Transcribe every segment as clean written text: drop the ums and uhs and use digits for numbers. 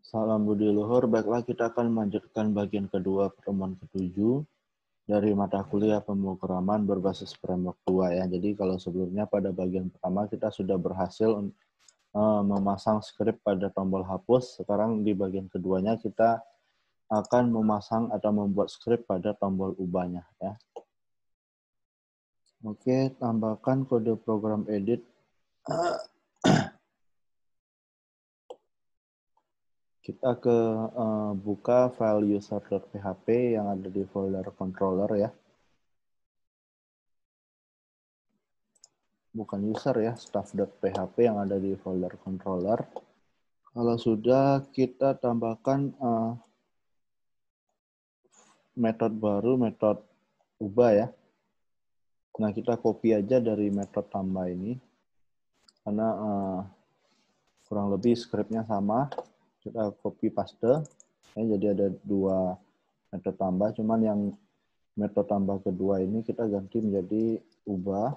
Salam budi luhur, baiklah kita akan melanjutkan bagian kedua pertemuan ke-7 dari mata kuliah pemrograman berbasis framework 2 ya. Jadi kalau sebelumnya pada bagian pertama kita sudah berhasil memasang skrip pada tombol hapus, sekarang di bagian keduanya kita akan memasang atau membuat skrip pada tombol ubahnya ya. Oke, tambahkan kode program edit. Kita buka file user.php yang ada di folder controller ya. Bukan user ya, staff.php yang ada di folder controller. Kalau sudah, kita tambahkan metode baru, metode ubah ya. Nah, kita copy aja dari metode tambah ini. Karena kurang lebih scriptnya sama. Kita copy paste. Ya, jadi ada dua metode tambah, cuman yang metode tambah kedua ini kita ganti menjadi ubah.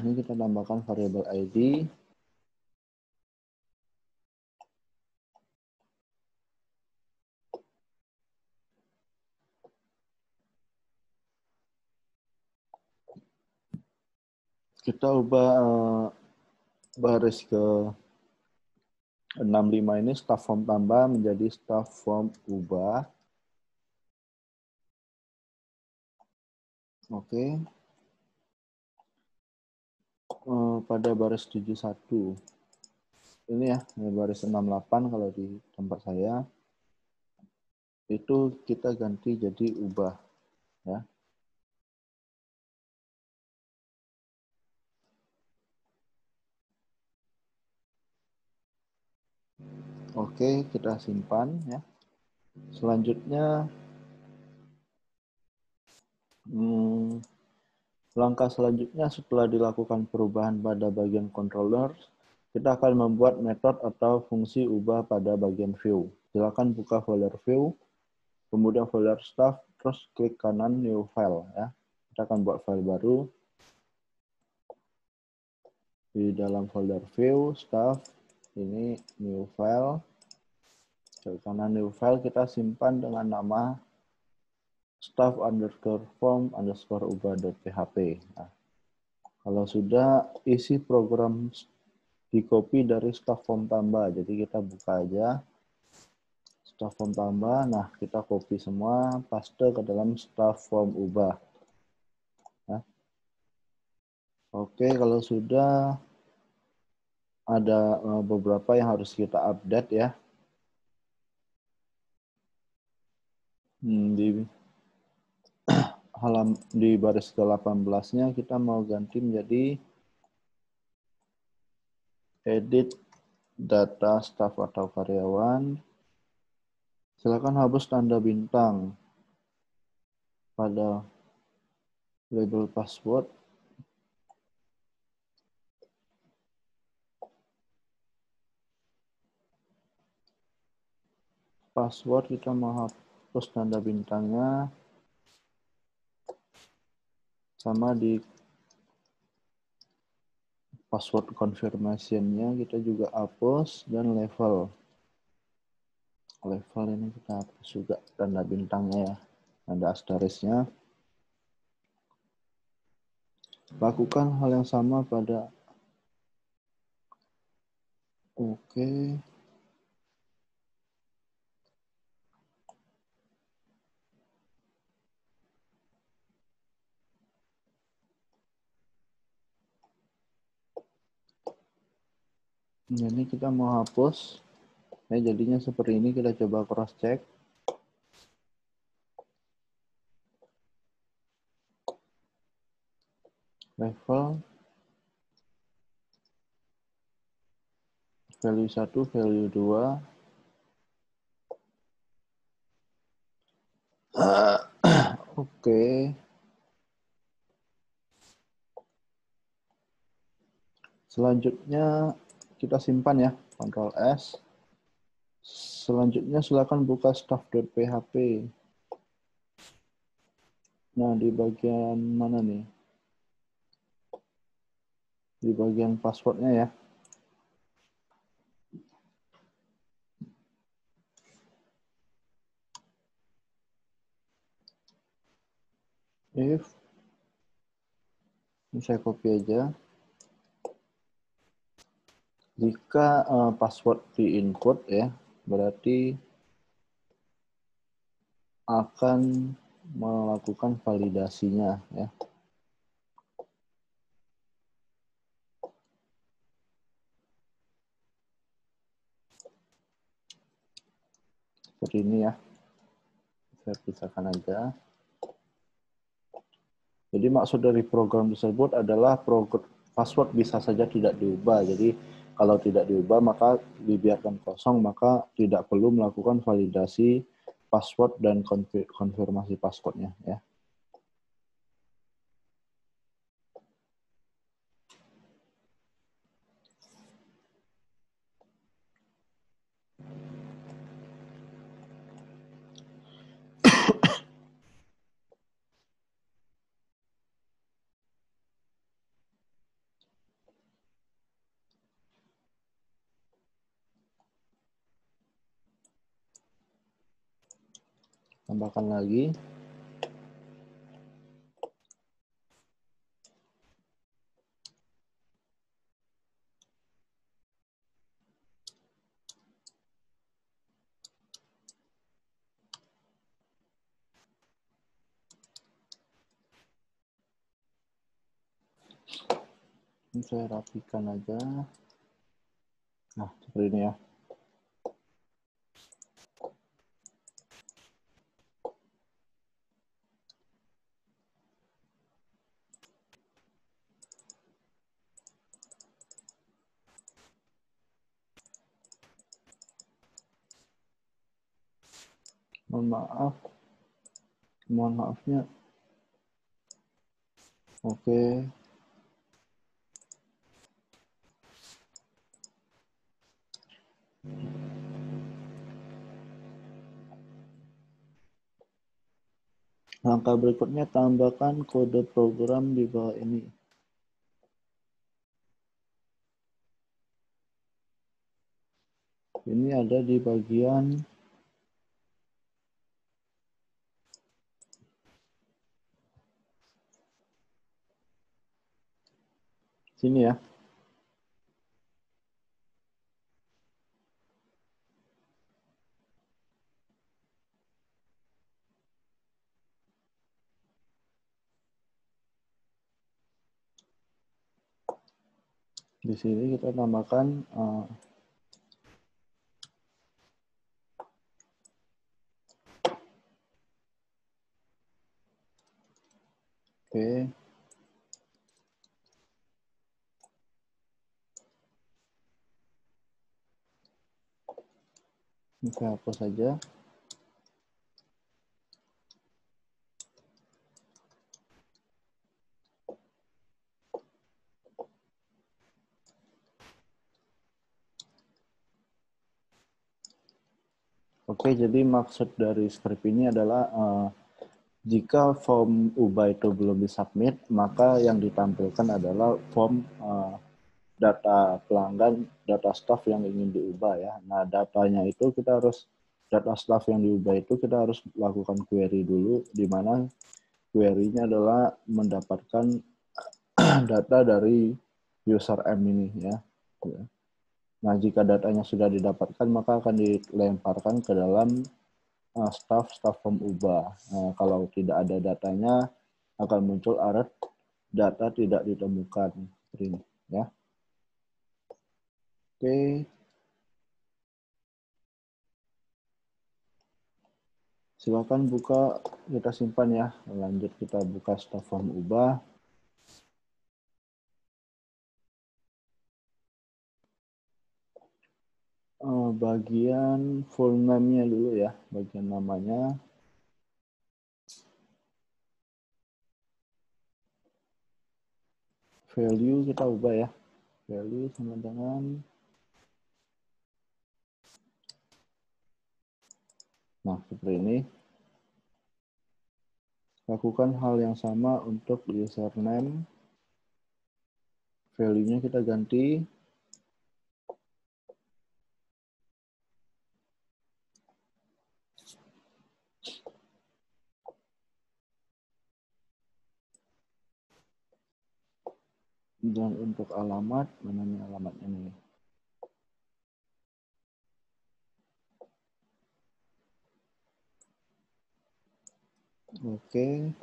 Ini kita tambahkan variabel ID. Kita ubah baris ke 65 ini staff form tambah menjadi staff form ubah. Oke. Pada baris 71. Ini ya, baris 68 kalau di tempat saya. Itu kita ganti jadi ubah ya. Oke, kita simpan ya. Selanjutnya langkah selanjutnya setelah dilakukan perubahan pada bagian controller, kita akan membuat metode atau fungsi ubah pada bagian view. Silakan buka folder view, kemudian folder staff, terus klik kanan new file ya. Kita akan buat file baru. Di dalam folder view, staff, ini new file. Klik kanan new file, kita simpan dengan nama staff_form_ubah.php. Nah, kalau sudah, isi program di copy dari staff form tambah. Jadi kita buka aja staff form tambah. Nah, kita copy semua, paste ke dalam staff form ubah. Nah, oke, kalau sudah ada beberapa yang harus kita update ya. Di baris ke-18-nya kita mau ganti menjadi edit data staff atau karyawan. Silakan hapus tanda bintang pada label password. Password kita mau hapus tanda bintangnya. Sama di password confirmation-nya kita juga hapus, dan level ini kita hapus juga tanda bintangnya ya, tanda asterisnya. Lakukan hal yang sama pada oke. Ini kita mau hapus. Jadinya seperti ini, kita coba cross check. Level value 1, value 2. Oke. Selanjutnya kita simpan ya, Ctrl S. Selanjutnya silakan buka staff.php. Nah, di bagian mana nih? di bagian passwordnya ya. If, ini saya copy aja. Jika password di input ya, berarti akan melakukan validasinya ya. Seperti ini ya. Saya pisahkan aja. Jadi maksud dari program tersebut adalah password bisa saja tidak diubah. Jadi kalau tidak diubah maka dibiarkan kosong, maka tidak perlu melakukan validasi password dan konfirmasi passwordnya ya. Tambahkan lagi. Ini saya rapikan aja. Nah, seperti ini ya. Mohon maafnya. Oke. Langkah berikutnya tambahkan kode program di bawah ini. Ini ada di bagian sini ya. Di sini kita tambahkan oke. Ini saya hapus saja. Oke, jadi maksud dari script ini adalah jika form ubah itu belum disubmit, maka yang ditampilkan adalah form data pelanggan, data staff yang ingin diubah ya. Nah, datanya itu kita harus, data staff yang diubah itu kita harus lakukan query dulu, di mana query-nya adalah mendapatkan data dari user M ini ya. Nah, jika datanya sudah didapatkan, maka akan dilemparkan ke dalam staff form ubah. Kalau tidak ada datanya, akan muncul error data tidak ditemukan. Ini, ya. Oke. Silakan buka, kita simpan ya. Lanjut kita buka staff form ubah. Bagian full name-nya dulu ya, bagian namanya. Value kita ubah ya. Value sama dengan, nah seperti ini. Lakukan hal yang sama untuk username, value-nya kita ganti. Dan untuk alamat, mana nih alamatnya nih? Oke.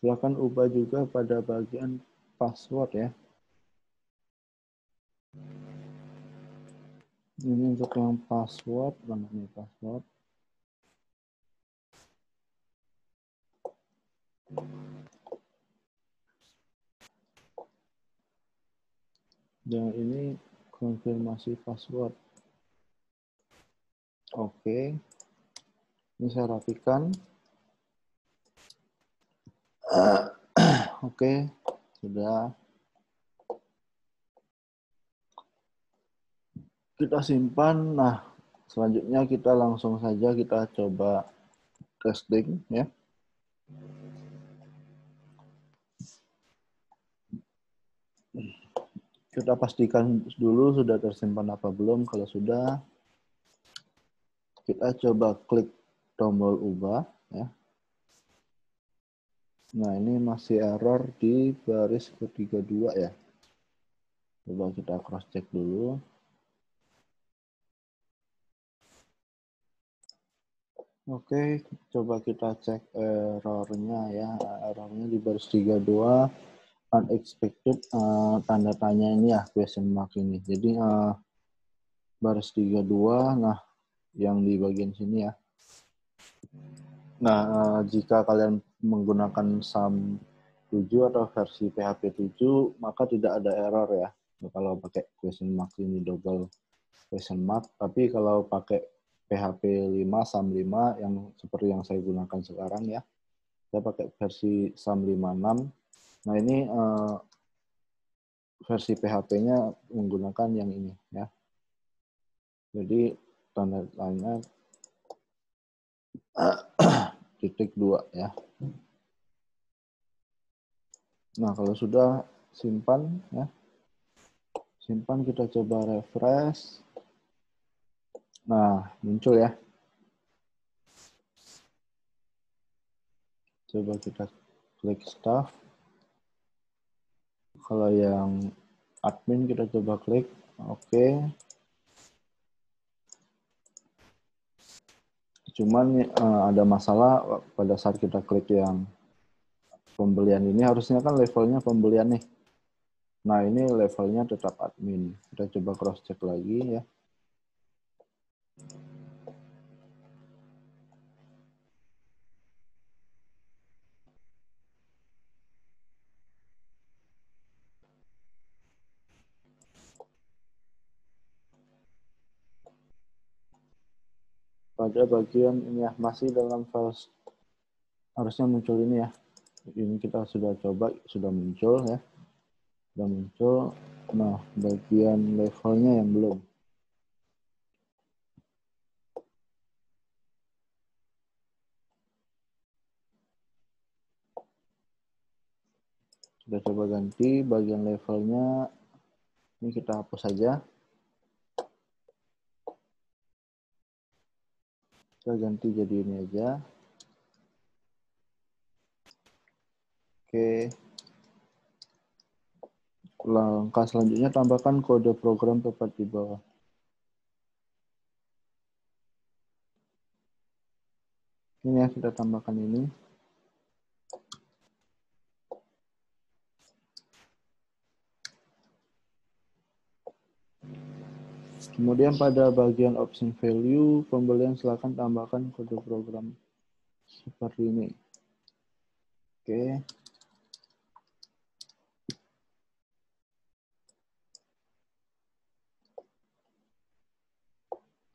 Silakan ubah juga pada bagian password ya. Ini untuk yang password, mana nih password? Dan ini konfirmasi password. Oke. Ini saya rapikan. Oke, sudah. Kita simpan. Nah, selanjutnya kita langsung saja kita coba testing ya. Kita pastikan dulu sudah tersimpan apa belum. Kalau sudah, kita coba klik tombol ubah ya. Nah, ini masih error di baris ke-32 ya. Coba kita cross check dulu. Oke, coba kita cek errornya ya. Errornya di baris 32 unexpected, tanda tanya ini ya, question mark ini. Jadi baris 32, nah yang di bagian sini ya. Nah, jika kalian menggunakan SAM 7 atau versi PHP 7, maka tidak ada error ya. Kalau pakai question mark ini double question mark, tapi kalau pakai PHP 5, SAM 5 yang seperti yang saya gunakan sekarang ya, saya pakai versi SAM 56. Nah, ini versi PHP-nya menggunakan yang ini ya. Jadi tanda tanya titik 2 ya. Nah, kalau sudah simpan ya. Simpan, kita coba refresh. Nah, muncul ya. Coba kita klik staff. Kalau yang admin kita coba klik. Oke. Cuman ada masalah pada saat kita klik yang pembelian ini, harusnya kan levelnya pembelian nih. Nah, ini levelnya tetap admin. Kita coba cross check lagi ya. Pada bagian ini ya, masih dalam file, harusnya muncul ini ya. Ini kita sudah coba, sudah muncul ya. Sudah muncul. Nah, bagian levelnya yang belum. Kita coba ganti bagian levelnya. Ini kita hapus saja. Kita ganti jadi ini aja. Oke. Langkah selanjutnya tambahkan kode program tepat di bawah. Ini ya, kita tambahkan ini. Kemudian pada bagian option value, pembelian silakan tambahkan kode program seperti ini. Oke.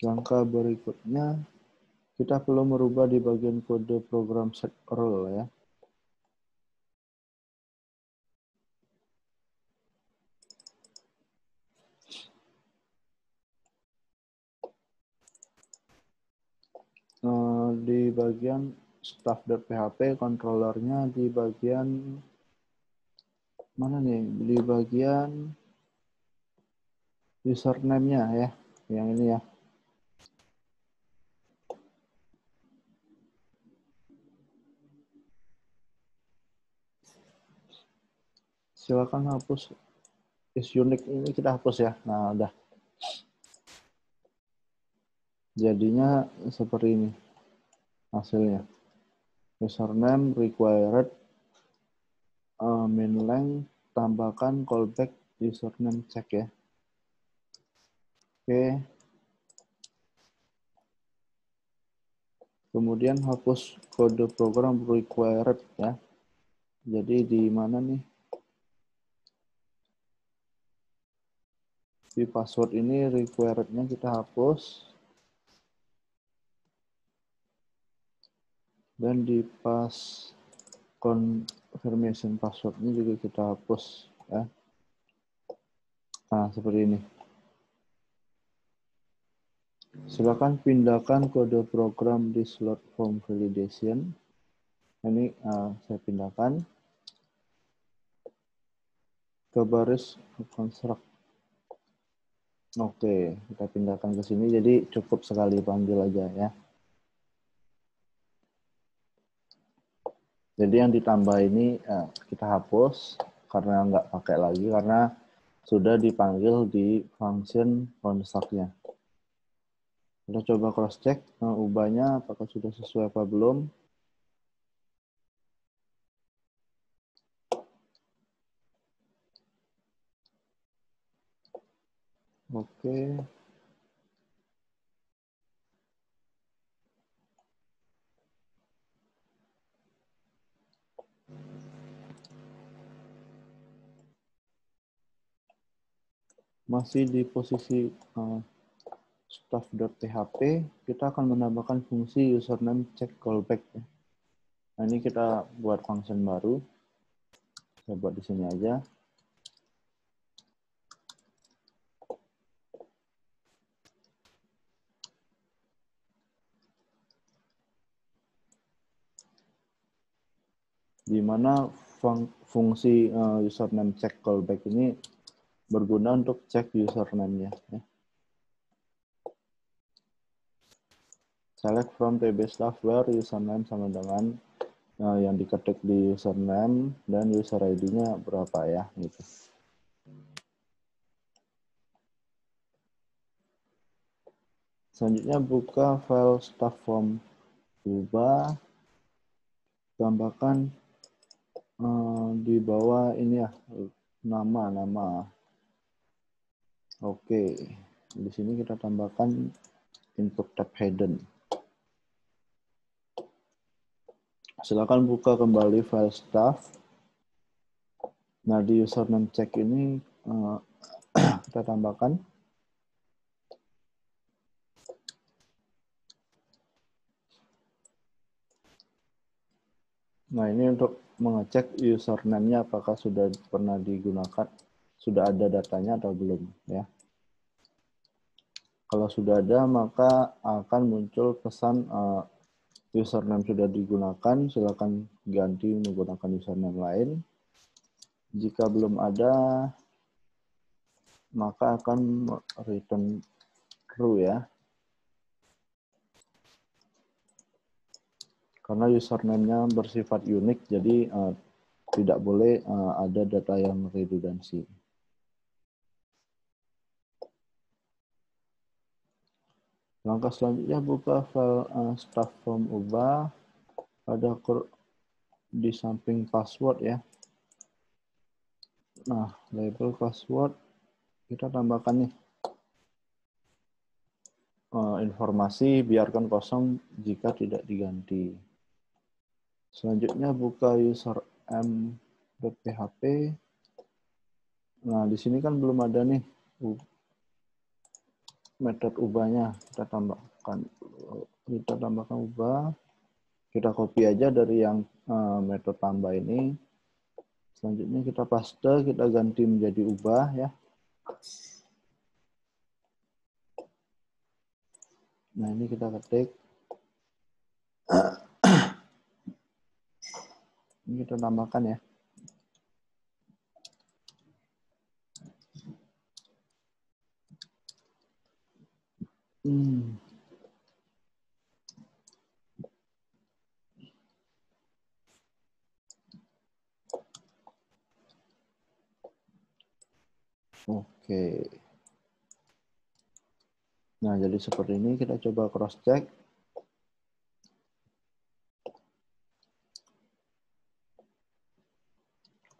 Langkah berikutnya, kita perlu merubah di bagian kode program set role ya. Di bagian staff.php, controllernya di bagian mana nih di bagian username-nya ya, yang ini ya. Silakan hapus is unique ini, kita hapus ya. Nah, udah. Jadinya seperti ini hasilnya. Username required main length, tambahkan callback username check ya. Oke. Kemudian hapus kode program required ya. Jadi di mana nih? Di password ini required-nya kita hapus. Dan di pas confirmation password-nya juga kita hapus ya. Nah, seperti ini. Silakan pindahkan kode program di slot form validation. Ini saya pindahkan ke baris construct. Oke, kita pindahkan ke sini. Jadi cukup sekali panggil aja ya. Jadi yang ditambah ini kita hapus karena nggak pakai lagi karena sudah dipanggil di function construct-nya. Kita coba cross check ubahnya apakah sudah sesuai apa belum. Oke. Masih di posisi staff.php, kita akan menambahkan fungsi username check callback. Nah, ini kita buat function baru. Saya buat di sini aja. Di mana fungsi username check callback ini berguna untuk cek username-nya. Ya. Select from tb staff where username sama dengan yang diketik di username dan user ID-nya berapa ya gitu. Selanjutnya buka file staff form, ubah, tambahkan di bawah ini ya nama. Oke, di sini kita tambahkan input tab hidden. Silakan buka kembali file staff. Nah, di username check ini kita tambahkan nah, ini untuk mengecek username-nya apakah sudah pernah digunakan, sudah ada datanya atau belum ya. Kalau sudah ada, maka akan muncul pesan username sudah digunakan, silakan ganti menggunakan username lain. Jika belum ada, maka akan return true ya. Karena username-nya bersifat unik, jadi tidak boleh ada data yang redundansi. Langkah selanjutnya buka file staff form ubah, ada di samping password ya. Nah, label password kita tambahkan nih informasi biarkan kosong jika tidak diganti. Selanjutnya buka username.php. Nah, di sini kan belum ada nih metode ubahnya. Kita tambahkan ubah. Kita copy aja dari yang metode tambah ini. Selanjutnya kita paste, kita ganti menjadi ubah ya. Nah, ini kita ketik. Ini kita tambahkan ya. Oke. Nah, jadi seperti ini kita coba cross check.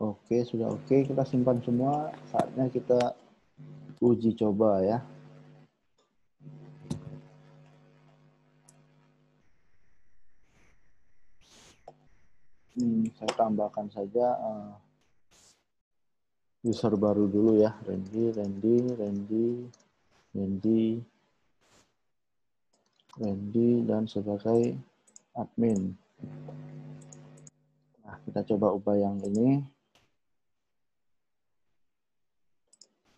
Oke, sudah oke. Kita simpan semua. Saatnya kita uji coba ya. Saya tambahkan saja user baru dulu ya. Randy dan sebagai admin. Nah, kita coba ubah yang ini.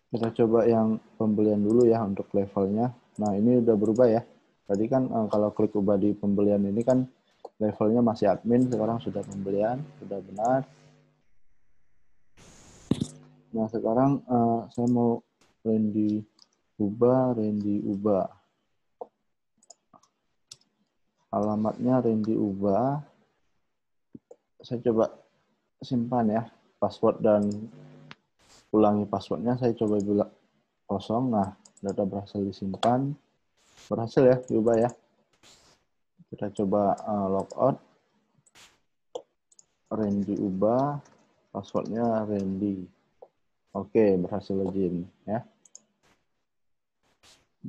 Kita coba yang pembelian dulu ya untuk levelnya. Nah, ini udah berubah ya. Tadi kan kalau klik ubah di pembelian ini kan levelnya masih admin, sekarang sudah pembelian, sudah benar. Nah, sekarang saya mau Randy ubah. Alamatnya Randy ubah. Saya coba simpan ya password dan ulangi passwordnya. Saya coba bilang kosong. Nah, data berhasil disimpan. Berhasil ya diubah ya. Kita coba logout. Randy ubah. Passwordnya Randy. Oke, berhasil login ya.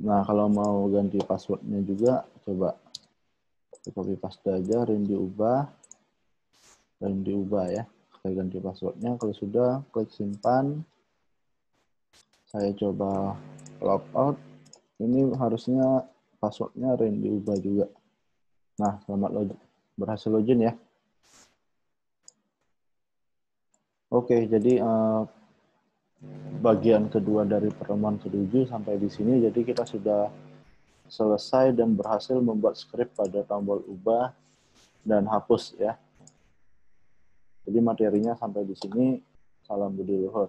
Nah, kalau mau ganti passwordnya juga, coba copy paste aja, Randy ubah ya. Saya ganti passwordnya. Kalau sudah, klik simpan. Saya coba logout. Ini harusnya passwordnya Randy ubah juga. Nah, selamat login. Berhasil login ya. Oke, jadi bagian kedua dari pertemuan ke-7 sampai di sini. Jadi kita sudah selesai dan berhasil membuat script pada tombol ubah dan hapus ya. Jadi materinya sampai di sini. Salam Budi Luhur.